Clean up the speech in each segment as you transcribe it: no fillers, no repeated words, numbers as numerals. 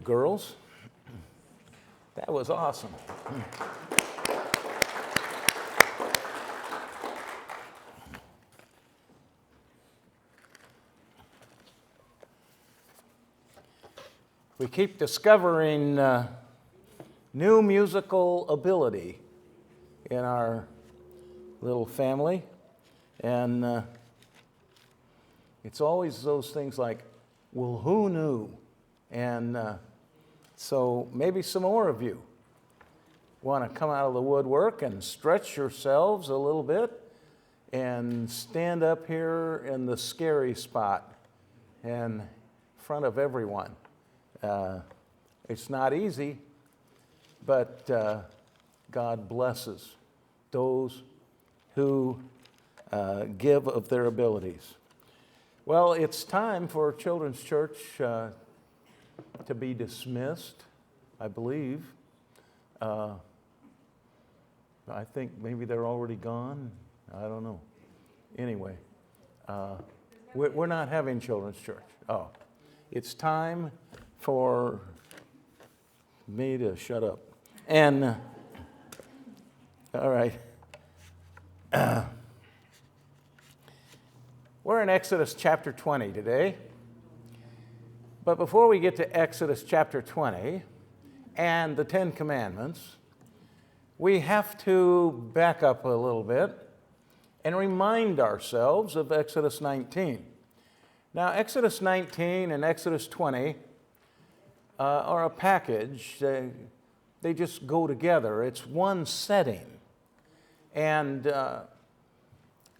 Girls, that was awesome. We keep discovering new musical ability in our little family, and it's always those things like, well, who knew? And so maybe some more of you want to come out of the woodwork and stretch yourselves a little bit and stand up here in the scary spot in front of everyone. It's not easy, but God blesses those who give of their abilities. Well, it's time for Children's Church to be dismissed, I believe. I think maybe they're already gone. I don't know. Anyway, we're not having Children's Church. Oh, it's time for me to shut up. And, all right. We're in Exodus chapter 20 today. But before we get to Exodus chapter 20 and the Ten Commandments, we have to back up a little bit and remind ourselves of Exodus 19. Now, Exodus 19 and Exodus 20 are a package. They just go together. It's one setting. And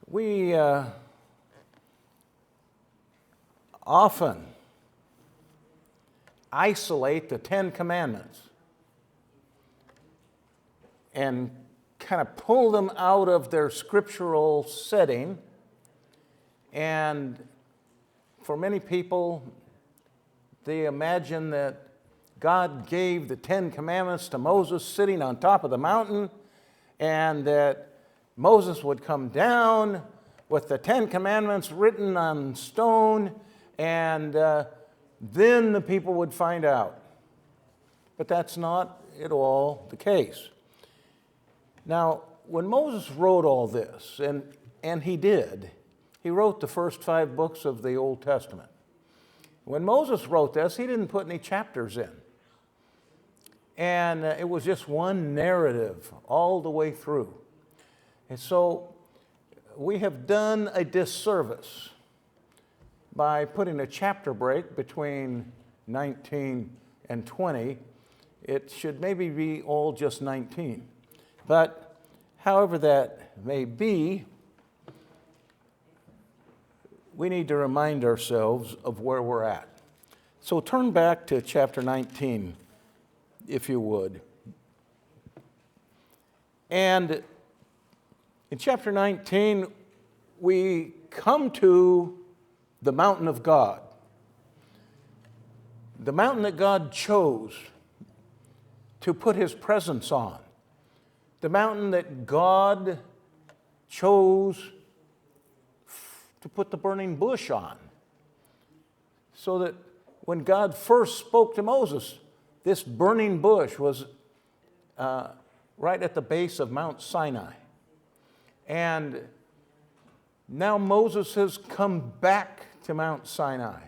we often isolate the Ten Commandments and kind of pull them out of their scriptural setting. And for many people, they imagine that God gave the Ten Commandments to Moses sitting on top of the mountain, and that Moses would come down with the Ten Commandments written on stone, and then the people would find out. But that's not at all the case. Now, when Moses wrote all this, and he did, he wrote the first 5 books of the Old Testament. When Moses wrote this, he didn't put any chapters in. And it was just one narrative all the way through. And so we have done a disservice by putting a chapter break between 19 and 20. It should maybe be all just 19. But however that may be, we need to remind ourselves of where we're at. So turn back to chapter 19, if you would. And in chapter 19, we come to the mountain of God. The mountain that God chose to put his presence on. The mountain that God chose to put the burning bush on. So that when God first spoke to Moses, this burning bush was right at the base of Mount Sinai. And now Moses has come back to Mount Sinai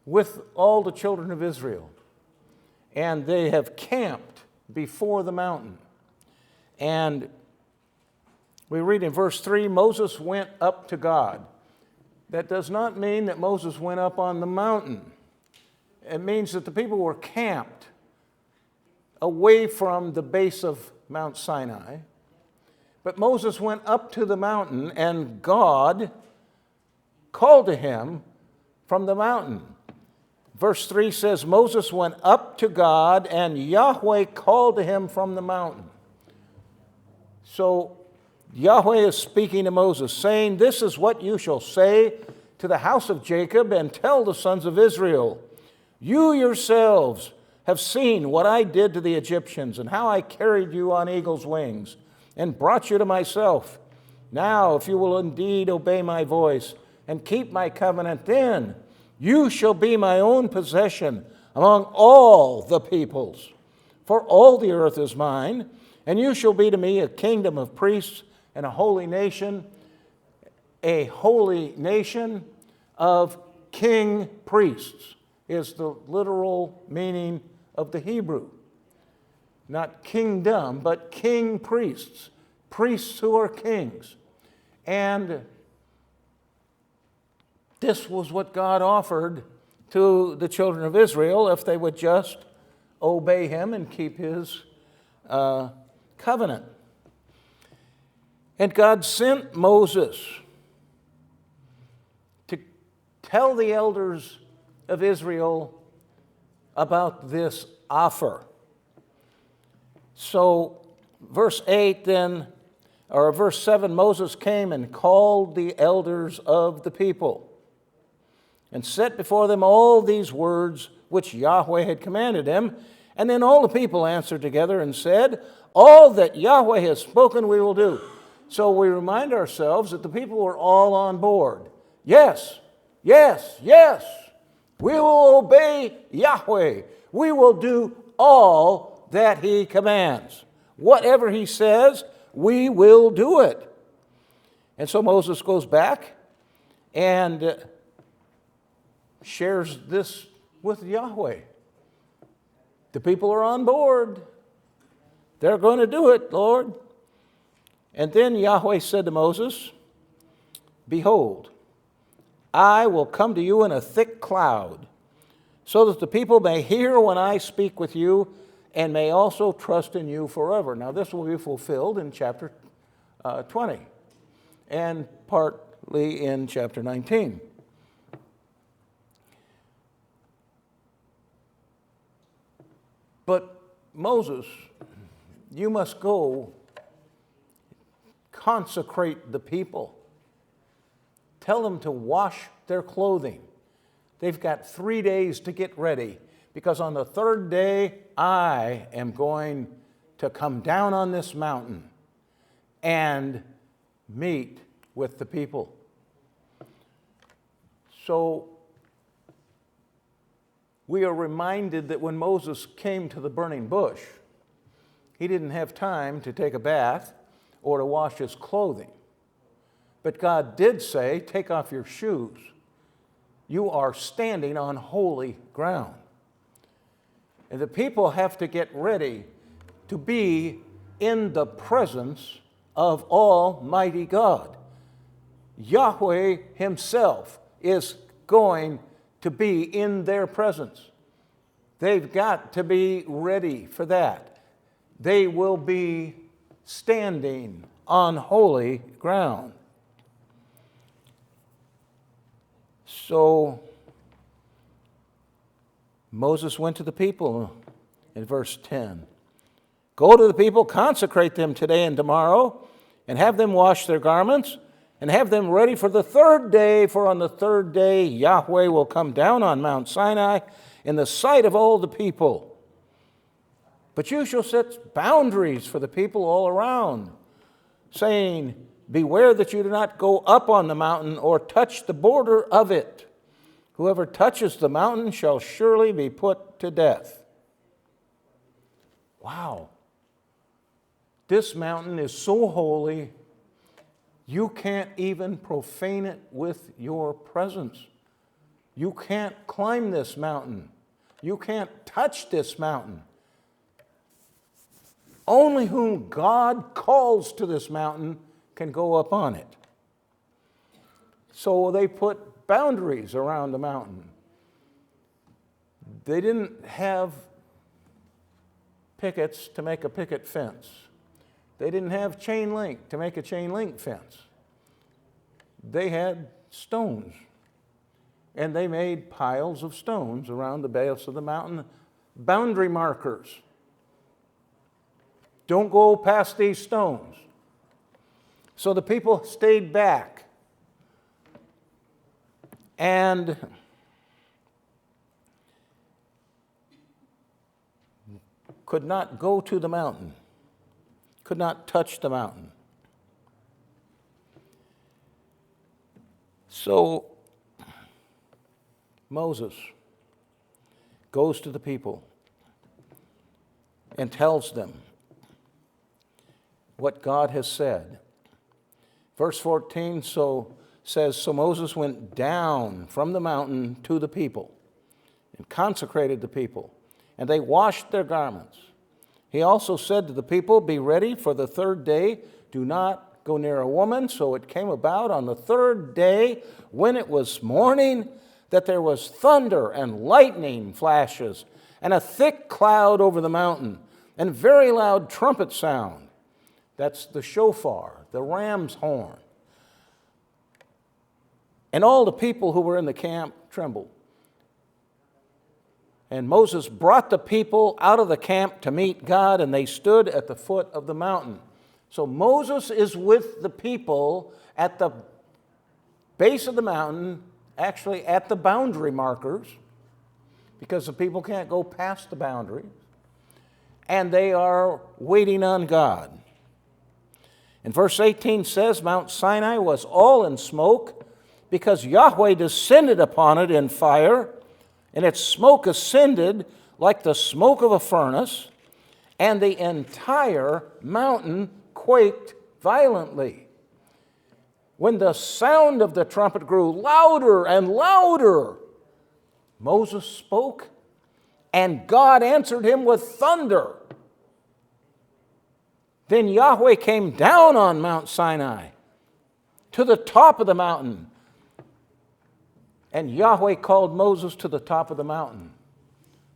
with all the children of Israel. And they have camped before the mountain. And we read in verse 3, Moses went up to God. That does not mean that Moses went up on the mountain. It means that the people were camped away from the base of Mount Sinai. But Moses went up to the mountain, and God called to him from the mountain. Verse 3 says, Moses went up to God, and Yahweh called to him from the mountain. So Yahweh is speaking to Moses, saying, this is what you shall say to the house of Jacob, and tell the sons of Israel, you yourselves have seen what I did to the Egyptians, and how I carried you on eagle's wings, and brought you to myself. Now, if you will indeed obey my voice, and keep my covenant, then you shall be my own possession among all the peoples. For all the earth is mine, and you shall be to me a kingdom of priests and a holy nation of king priests is the literal meaning of the Hebrew. Not kingdom, but king priests. Priests who are kings. And this was what God offered to the children of Israel if they would just obey him and keep his covenant. And God sent Moses to tell the elders of Israel about this offer. So, verse 8 then, or verse 7, Moses came and called the elders of the people and set before them all these words which Yahweh had commanded him. And then all the people answered together and said, all that Yahweh has spoken we will do. So we remind ourselves that the people were all on board. Yes, yes, yes. We will obey Yahweh. We will do all that he commands. Whatever he says, we will do it. And so Moses goes back and shares this with Yahweh. The people are on board. They're going to do it, Lord. And then Yahweh said to Moses, behold, I will come to you in a thick cloud, so that the people may hear when I speak with you, and may also trust in you forever. Now this will be fulfilled in chapter 20, and partly in chapter 19. But Moses, you must go consecrate the people. Tell them to wash their clothing. They've got 3 days to get ready, because on the third day, I am going to come down on this mountain and meet with the people. So we are reminded that when Moses came to the burning bush, he didn't have time to take a bath or to wash his clothing. But God did say, take off your shoes. You are standing on holy ground. And the people have to get ready to be in the presence of Almighty God. Yahweh himself is going to be in their presence. They've got to be ready for that. They will be standing on holy ground. So Moses went to the people in verse 10. Go to the people, consecrate them today and tomorrow, and have them wash their garments, and have them ready for the third day, for on the third day Yahweh will come down on Mount Sinai in the sight of all the people. But you shall set boundaries for the people all around, saying, beware that you do not go up on the mountain or touch the border of it. Whoever touches the mountain shall surely be put to death. Wow. This mountain is so holy, you can't even profane it with your presence. You can't climb this mountain. You can't touch this mountain. Only whom God calls to this mountain can go up on it. So they put boundaries around the mountain. They didn't have pickets to make a picket fence. They didn't have chain link to make a chain link fence. They had stones. And they made piles of stones around the base of the mountain, boundary markers. Don't go past these stones. So the people stayed back and could not go to the mountain, could not touch the mountain. So Moses goes to the people and tells them what God has said. Verse 14 says, So Moses went down from the mountain to the people and consecrated the people, and they washed their garments. He also said to the people, Be ready for the third day. Do not go near a woman. So it came about on the third day, when it was morning, that there was thunder and lightning flashes, and a thick cloud over the mountain, and very loud trumpet sound. That's the shofar, the ram's horn. And all the people who were in the camp trembled. And Moses brought the people out of the camp to meet God, and they stood at the foot of the mountain. So Moses is with the people at the base of the mountain, actually at the boundary markers, because the people can't go past the boundary, and they are waiting on God. And verse 18 says, Mount Sinai was all in smoke, because Yahweh descended upon it in fire, and its smoke ascended like the smoke of a furnace, and the entire mountain quaked violently. When the sound of the trumpet grew louder and louder, Moses spoke, and God answered him with thunder. Then Yahweh came down on Mount Sinai to the top of the mountain, and Yahweh called Moses to the top of the mountain.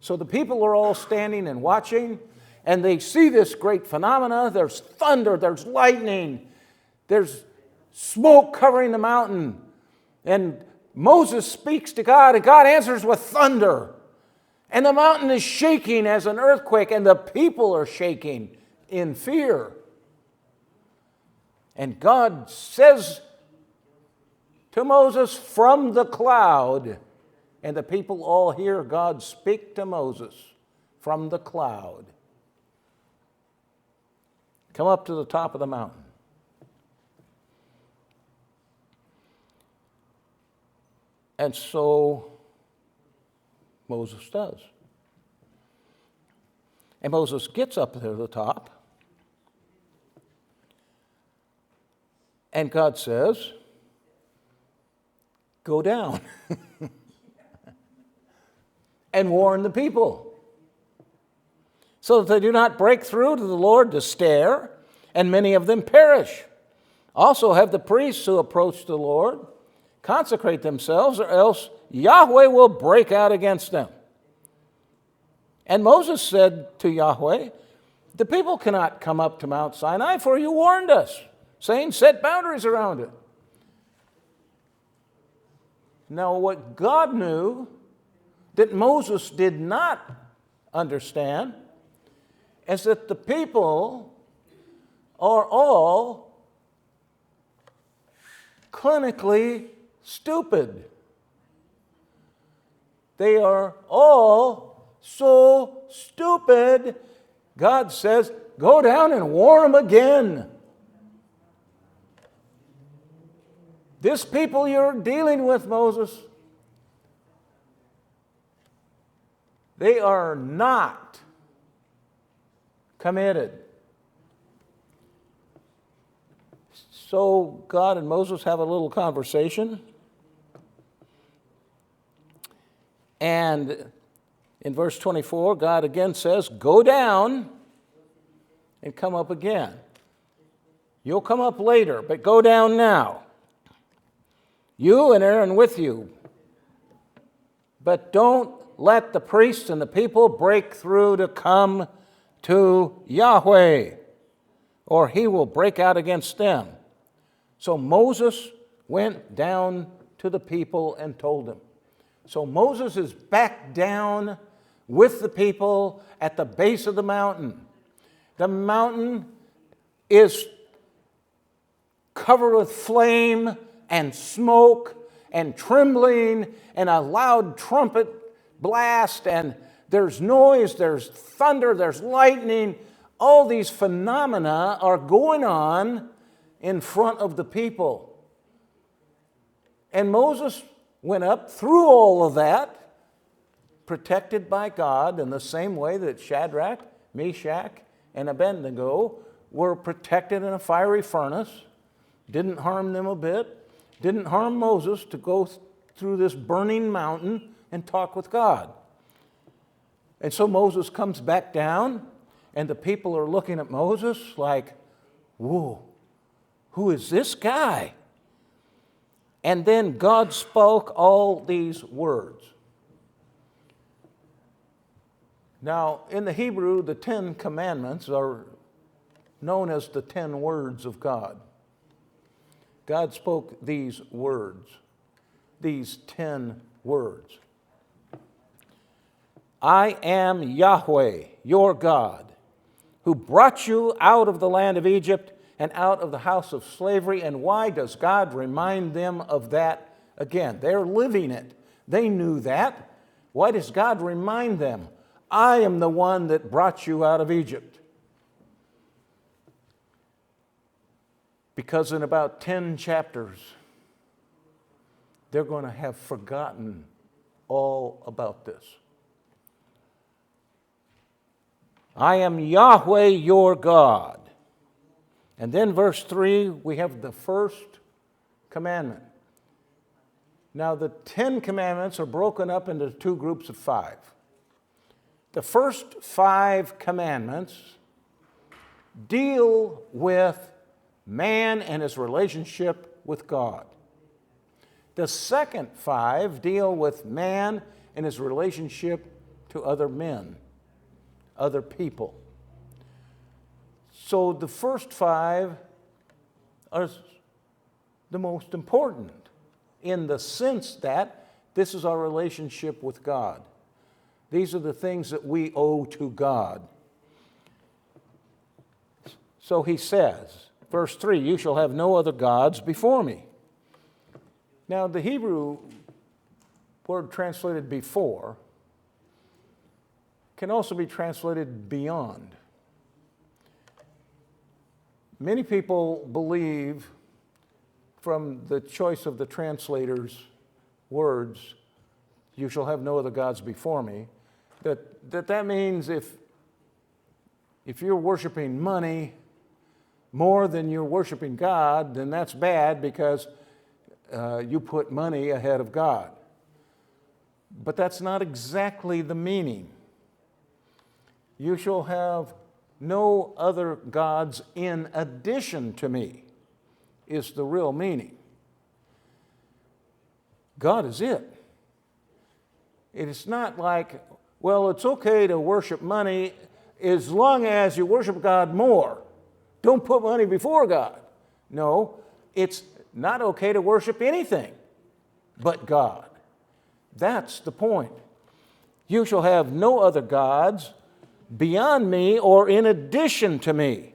So the people are all standing and watching, and they see this great phenomena. There's thunder, there's lightning, there's smoke covering the mountain. And Moses speaks to God, and God answers with thunder. And the mountain is shaking as an earthquake, and the people are shaking in fear. And God says to Moses from the cloud, and the people all hear God speak to Moses from the cloud, Come up to the top of the mountain. And so Moses does. And Moses gets up there to the top, and God says, go down and warn the people, so that they do not break through to the Lord to stare, and many of them perish. Also have the priests who approach the Lord consecrate themselves, or else Yahweh will break out against them. And Moses said to Yahweh, the people cannot come up to Mount Sinai, for you warned us, saying, set boundaries around it. Now, what God knew that Moses did not understand is that the people are all clinically stupid. They are all so stupid, God says, go down and warn them again. This people you're dealing with, Moses, they are not committed. So God and Moses have a little conversation. And in verse 24, God again says, go down and come up again. You'll come up later, but go down now. You and Aaron with you. But don't let the priests and the people break through to come to Yahweh, or he will break out against them. So Moses went down to the people and told them. So Moses is back down with the people at the base of the mountain. The mountain is covered with flame and smoke and trembling and a loud trumpet blast, and there's noise, there's thunder, there's lightning. All these phenomena are going on in front of the people. And Moses went up through all of that, protected by God in the same way that Shadrach, Meshach, and Abednego were protected in a fiery furnace. Didn't harm them a bit. Didn't harm Moses to go through this burning mountain and talk with God. And so Moses comes back down, and the people are looking at Moses like, whoa, who is this guy? And then God spoke all these words. Now, in the Hebrew, the 10 Commandments are known as the 10 words of God. God spoke these words, these 10 words. I am Yahweh, your God, who brought you out of the land of Egypt and out of the house of slavery. And why does God remind them of that again? They're living it. They knew that. Why does God remind them? I am the one that brought you out of Egypt. Because in about 10 chapters, they're going to have forgotten all about this. I am Yahweh your God. And then verse 3, we have the first commandment. Now the 10 commandments are broken up into two groups of 5. The first 5 commandments deal with man and his relationship with God. The second 5 deal with man and his relationship to other men, other people. So the first 5 are the most important in the sense that this is our relationship with God. These are the things that we owe to God. So he says, verse 3, you shall have no other gods before me. Now the Hebrew word translated before can also be translated beyond. Many people believe from the choice of the translator's words, you shall have no other gods before me, that means if you're worshiping money more than you're worshiping God, then that's bad because you put money ahead of God. But that's not exactly the meaning. You shall have no other gods in addition to me is the real meaning. God is it. It is not like, well, it's okay to worship money as long as you worship God more. Don't put money before God. No, it's not okay to worship anything but God. That's the point. You shall have no other gods beyond me or in addition to me.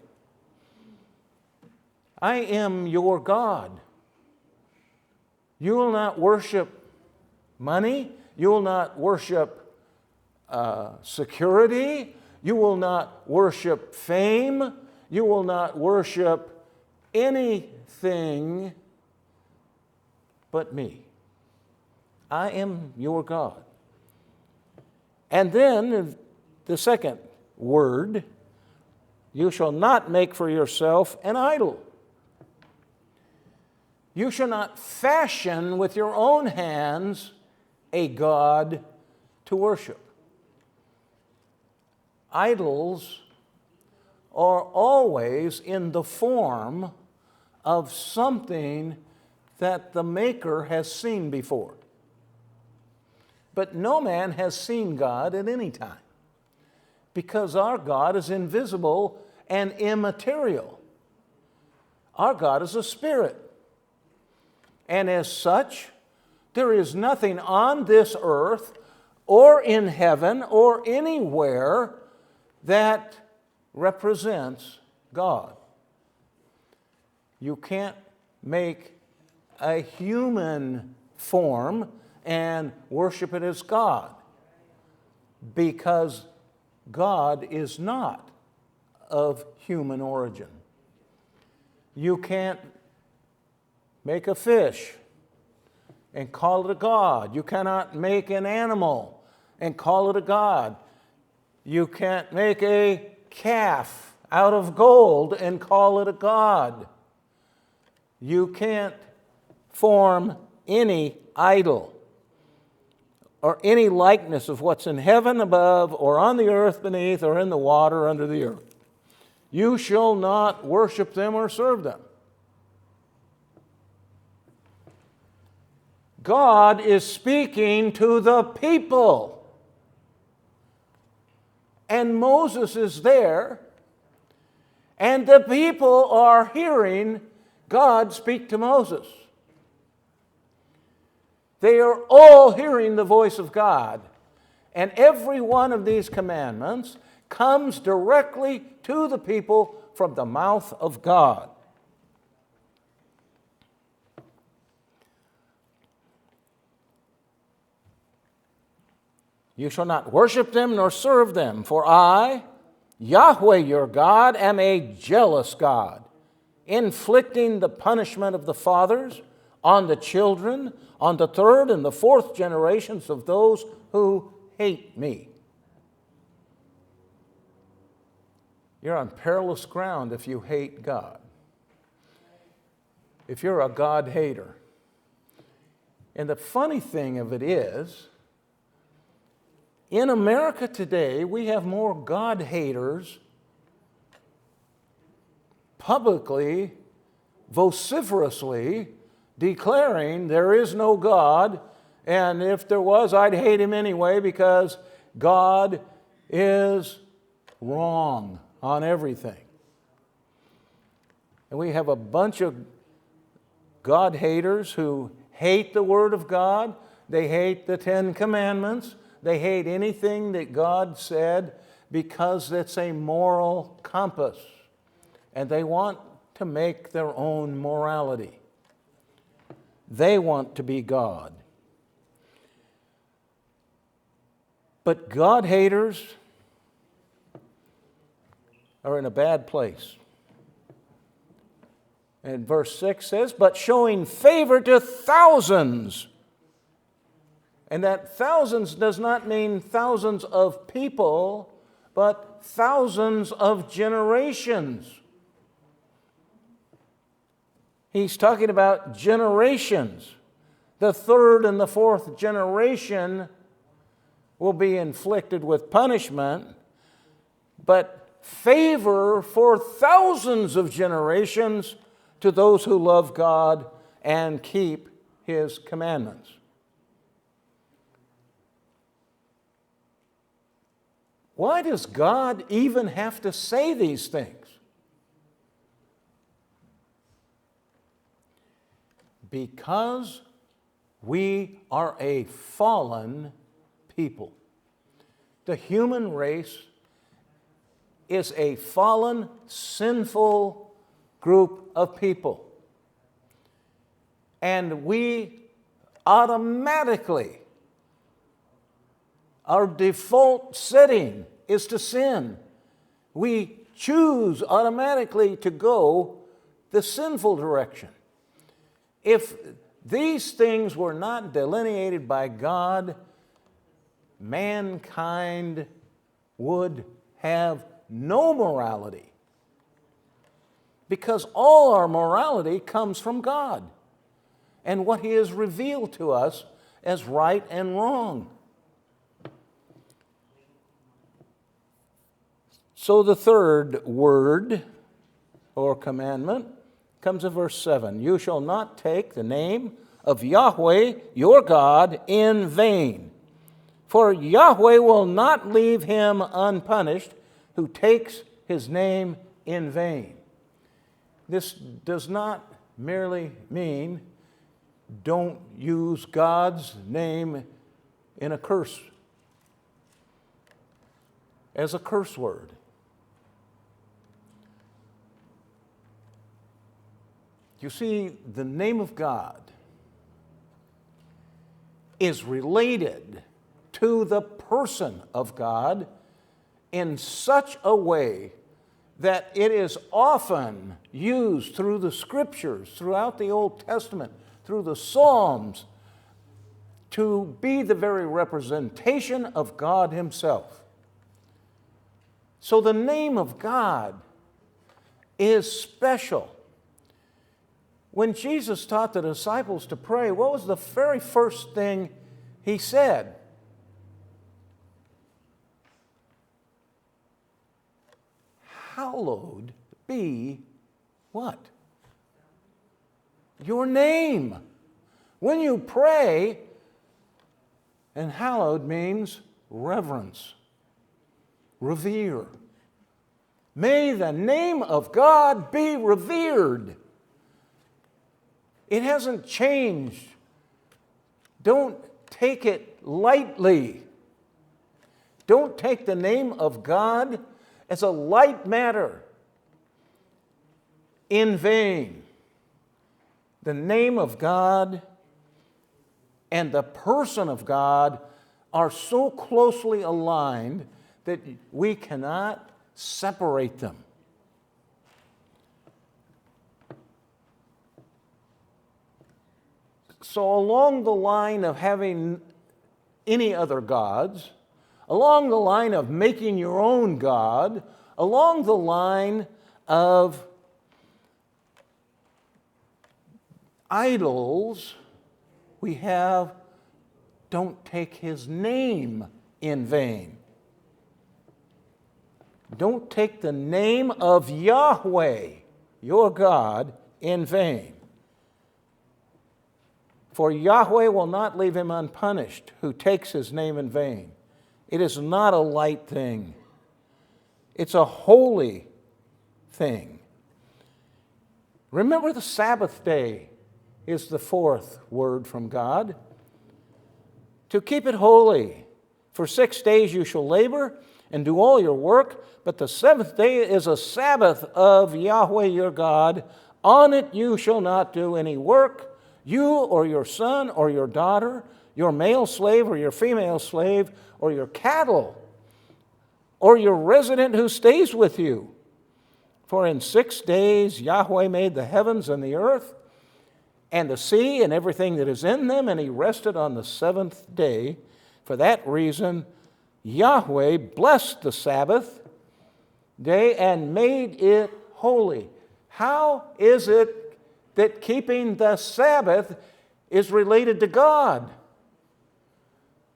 I am your God. You will not worship money. You will not worship security. You will not worship fame. You will not worship anything but me. I am your God. And then the second word, you shall not make for yourself an idol. You shall not fashion with your own hands a god to worship. Idols are always in the form of something that the Maker has seen before. But no man has seen God at any time, because our God is invisible and immaterial. Our God is a spirit. And as such, there is nothing on this earth or in heaven or anywhere that represents God. You can't make a human form and worship it as God, because God is not of human origin. You can't make a fish and call it a god. You cannot make an animal and call it a god. You can't make a calf out of gold and call it a god. You can't form any idol or any likeness of what's in heaven above or on the earth beneath or in the water under the earth. You shall not worship them or serve them. God is speaking to the people. And Moses is there, and the people are hearing God speak to Moses. They are all hearing the voice of God. And every one of these commandments comes directly to the people from the mouth of God. You shall not worship them nor serve them, for I, Yahweh your God, am a jealous God, inflicting the punishment of the fathers on the children, on the third and the fourth generations of those who hate me. You're on perilous ground if you hate God. If you're a God hater. And the funny thing of it is, in America today, we have more God haters publicly, vociferously declaring there is no God, and if there was, I'd hate him anyway because God is wrong on everything. And we have a bunch of God haters who hate the Word of God. They hate the Ten Commandments. They hate anything that God said because it's a moral compass. And they want to make their own morality. They want to be God. But God haters are in a bad place. And verse 6 says, but showing favor to thousands. And that thousands does not mean thousands of people, but thousands of generations. He's talking about generations. The third and the fourth generation will be inflicted with punishment, but favor for thousands of generations to those who love God and keep His commandments. Why does God even have to say these things? Because we are a fallen people. The human race is a fallen, sinful group of people. And we automatically, our default setting is to sin. We choose automatically to go the sinful direction. If these things were not delineated by God, mankind would have no morality. Because all our morality comes from God and what He has revealed to us as right and wrong. So the third word or commandment comes in verse 7. You shall not take the name of Yahweh your God in vain, for Yahweh will not leave him unpunished who takes His name in vain. This does not merely mean don't use God's name in a curse, as a curse word. You see, the name of God is related to the person of God in such a way that it is often used through the Scriptures, throughout the Old Testament, through the Psalms, to be the very representation of God Himself. So the name of God is special. When Jesus taught the disciples to pray, what was the very first thing He said? Hallowed be what? Your name. When you pray, and hallowed means reverence, revere. May the name of God be revered. It hasn't changed. Don't take it lightly. Don't take the name of God as a light matter in vain. The name of God and the person of God are so closely aligned that we cannot separate them. So along the line of having any other gods, along the line of making your own God, along the line of idols, we have, don't take His name in vain. Don't take the name of Yahweh, your God, in vain. For Yahweh will not leave him unpunished who takes His name in vain. It is not a light thing. It's a holy thing. Remember, the Sabbath day is the fourth word from God. To keep it holy. For 6 days you shall labor and do all your work, but the seventh day is a Sabbath of Yahweh your God. On it you shall not do any work, you or your son or your daughter, your male slave or your female slave, or your cattle, or your resident who stays with you. For in 6 days Yahweh made the heavens and the earth, and the sea and everything that is in them, and He rested on the seventh day. For that reason, Yahweh blessed the Sabbath day and made it holy. How is it that keeping the Sabbath is related to God?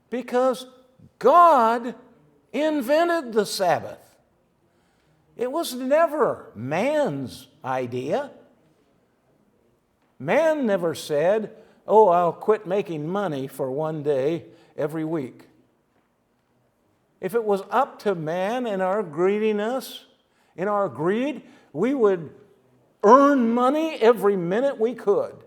Because God invented the Sabbath. It was never man's idea. Man never said, "Oh, I'll quit making money for 1 day every week." If it was up to man and our greediness, in our greed, we would earn money every minute we could.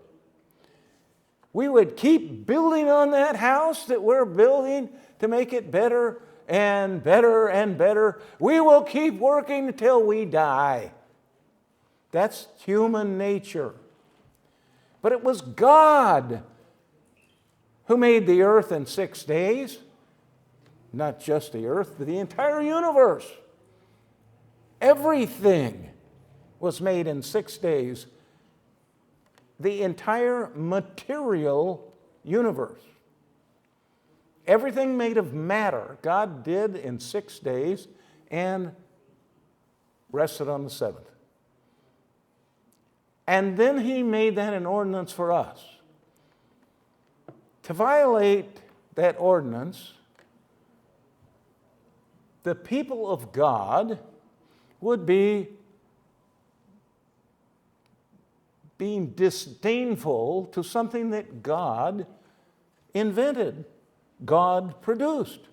We would keep building on that house that we're building to make it better and better and better. We will keep working until we die. That's human nature. But it was God who made the earth in 6 days. Not just the earth, but the entire universe. Everything was made in 6 days. The entire material universe. Everything made of matter, God did in 6 days and rested on the seventh. And then He made that an ordinance for us. To violate that ordinance, the people of God would be being disdainful to something that God invented, God produced.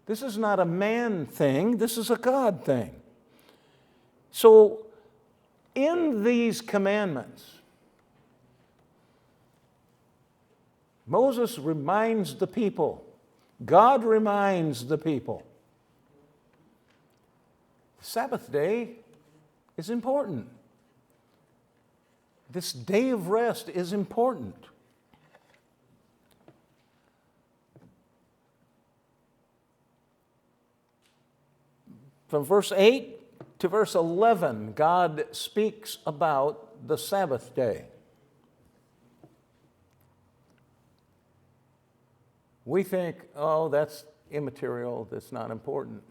This is not a man thing, this is a God thing. So, in these commandments, Moses reminds the people, God reminds the people, the Sabbath day is important. This day of rest is important. From verse 8 to verse 11, God speaks about the Sabbath day. We think, oh, that's immaterial, that's not important.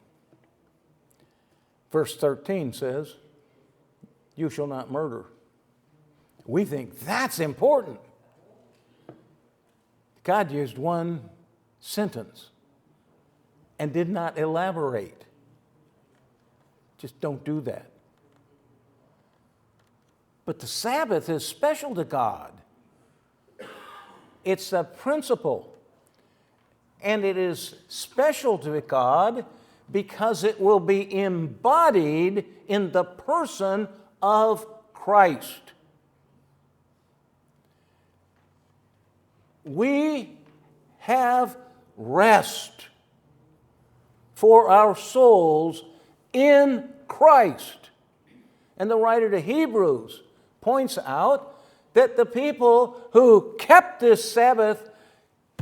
Verse 13 says, you shall not murder. We think that's important. God used one sentence and did not elaborate. Just don't do that. But the Sabbath is special to God. It's a principle. And it is special to God because it will be embodied in the person of Christ. We have rest for our souls in Christ. And the writer to Hebrews points out that the people who kept this Sabbath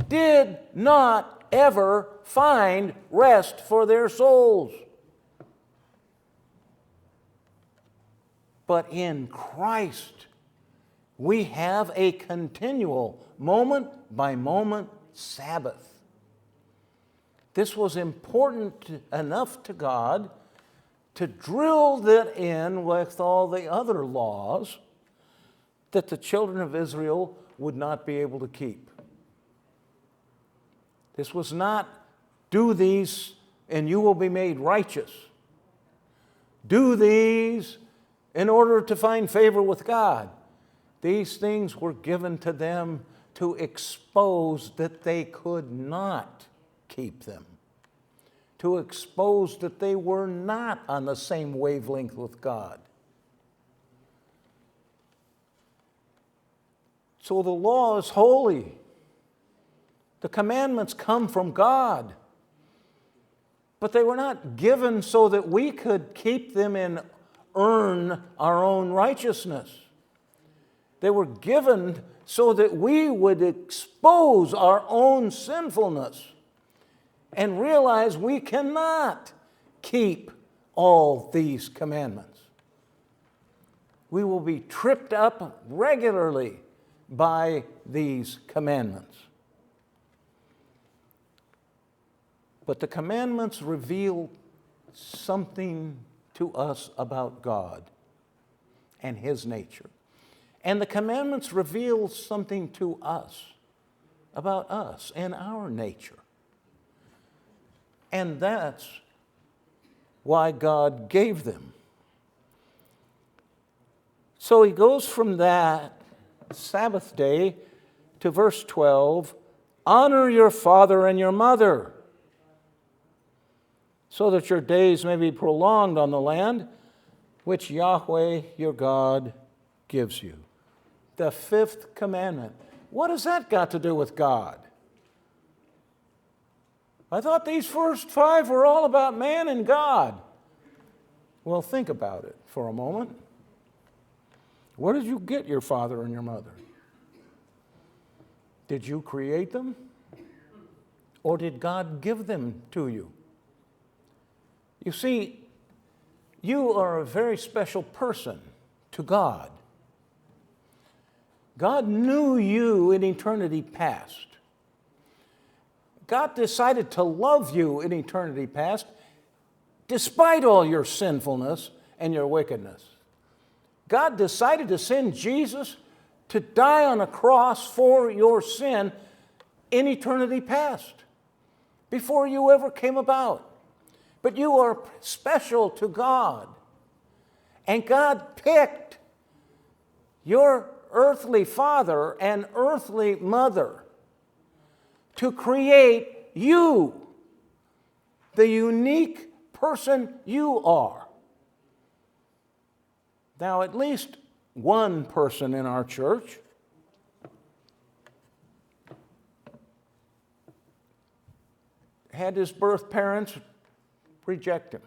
did not ever find rest for their souls. But in Christ, we have a continual, moment-by-moment Sabbath. This was important enough to God to drill that in with all the other laws that the children of Israel would not be able to keep. This was not, do these and you will be made righteous. Do these in order to find favor with God. These things were given to them to expose that they could not keep them, to expose that they were not on the same wavelength with God. So the law is holy. The commandments come from God. But they were not given so that we could keep them and earn our own righteousness. They were given so that we would expose our own sinfulness and realize we cannot keep all these commandments. We will be tripped up regularly by these commandments. But the commandments reveal something to us about God and His nature. And the commandments reveal something to us about us and our nature. And that's why God gave them. So he goes from that Sabbath day to verse 12, honor your father and your mother, so that your days may be prolonged on the land which Yahweh your God gives you. The fifth commandment. What has that got to do with God? I thought these first five were all about man and God. Well, think about it for a moment. Where did you get your father and your mother? Did you create them? Or did God give them to you? You see, you are a very special person to God. God knew you in eternity past. God decided to love you in eternity past, despite all your sinfulness and your wickedness. God decided to send Jesus to die on a cross for your sin in eternity past, before you ever came about. But you are special to God. And God picked your earthly father and earthly mother to create you, the unique person you are. Now, at least one person in our church had his birth parents reject him.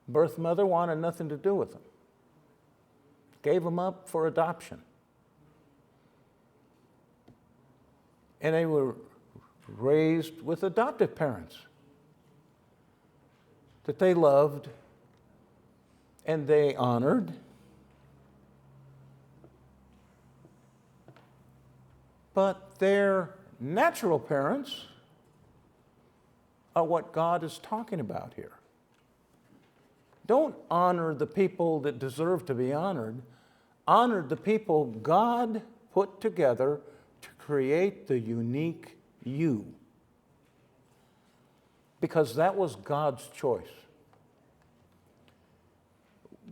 Birth mother wanted nothing to do with him. Gave him up for adoption. And they were raised with adoptive parents that they loved and they honored. But their natural parents are what God is talking about here. Don't honor the people that deserve to be honored. Honor the people God put together to create the unique you. Because that was God's choice.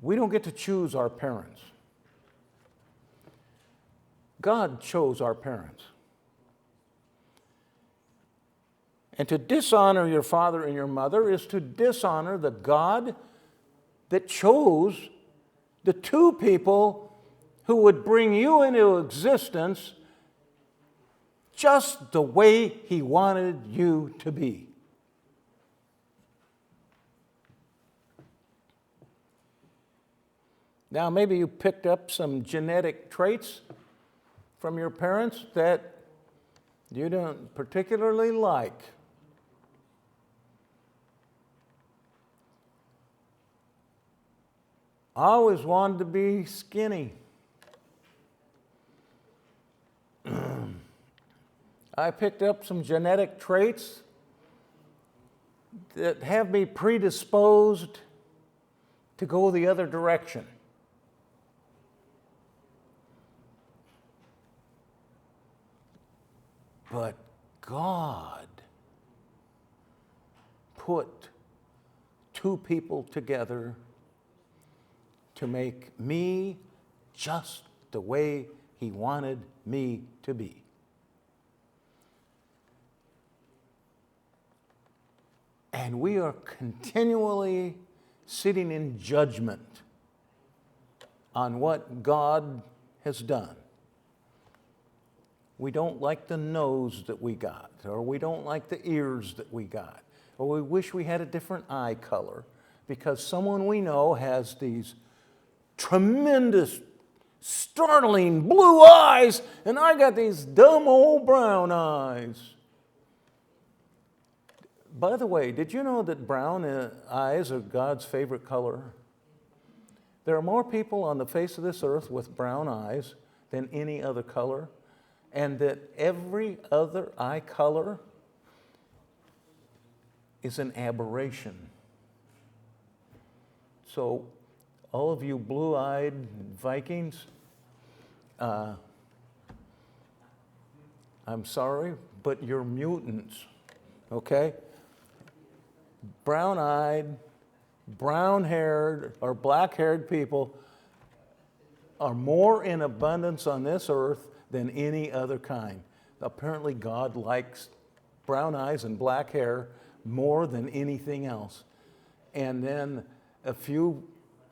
We don't get to choose our parents. God chose our parents. And to dishonor your father and your mother is to dishonor the God that chose the two people who would bring you into existence just the way He wanted you to be. Now, maybe you picked up some genetic traits from your parents that you don't particularly like. I always wanted to be skinny. I picked up some genetic traits that have me predisposed to go the other direction. But God put two people together to make me just the way He wanted me to be. And we are continually sitting in judgment on what God has done. We don't like the nose that we got, or we don't like the ears that we got, or we wish we had a different eye color because someone we know has these tremendous, startling blue eyes, and I got these dumb old brown eyes. By the way, did you know that brown eyes are God's favorite color? There are more people on the face of this earth with brown eyes than any other color, and that every other eye color is an aberration. So, all of you blue-eyed Vikings, I'm sorry, but you're mutants, okay? Brown-eyed, brown-haired, or black-haired people are more in abundance on this earth than any other kind. Apparently, God likes brown eyes and black hair more than anything else. And then a few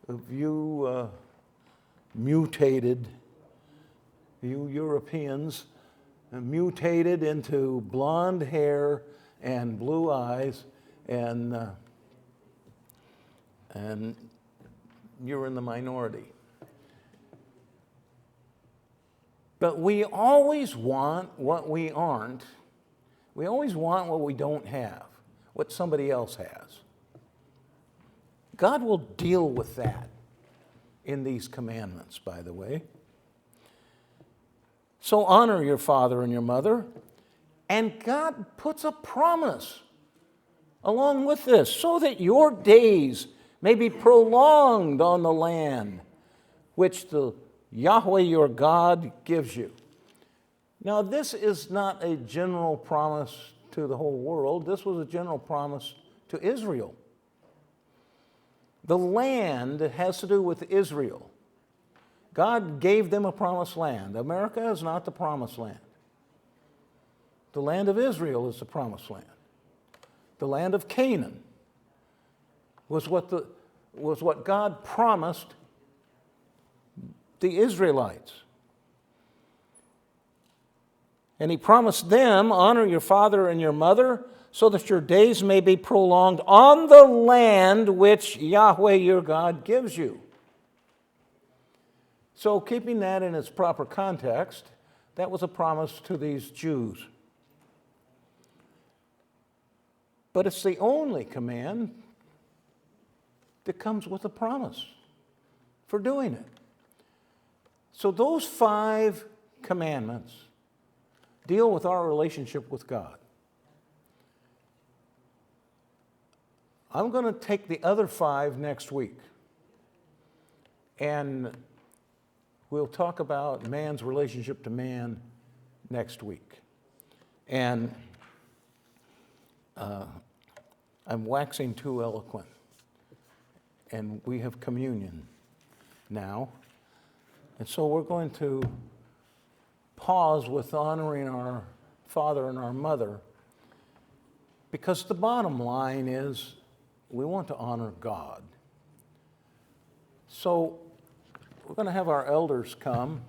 of you mutated, you Europeans, mutated into blonde hair and blue eyes, and you're in the minority. But we always want what we aren't. We always want what we don't have, what somebody else has. God will deal with that in these commandments, by the way. So honor your father and your mother, and God puts a promise along with this, so that your days may be prolonged on the land which the Yahweh your God gives you. Now, this is not a general promise to the whole world. This was a general promise to Israel. The land has to do with Israel. God gave them a promised land. America is not the promised land. The land of Israel is the promised land. The land of Canaan was what God promised the Israelites. And He promised them, honor your father and your mother, so that your days may be prolonged on the land which Yahweh your God gives you. So keeping that in its proper context, that was a promise to these Jews. But it's the only command that comes with a promise for doing it. So those 5 commandments deal with our relationship with God. I'm going to take the other 5 next week. And we'll talk about man's relationship to man next week. And I'm waxing too eloquent. And we have communion now. And so we're going to pause with honoring our father and our mother, because the bottom line is we want to honor God. So we're going to have our elders come.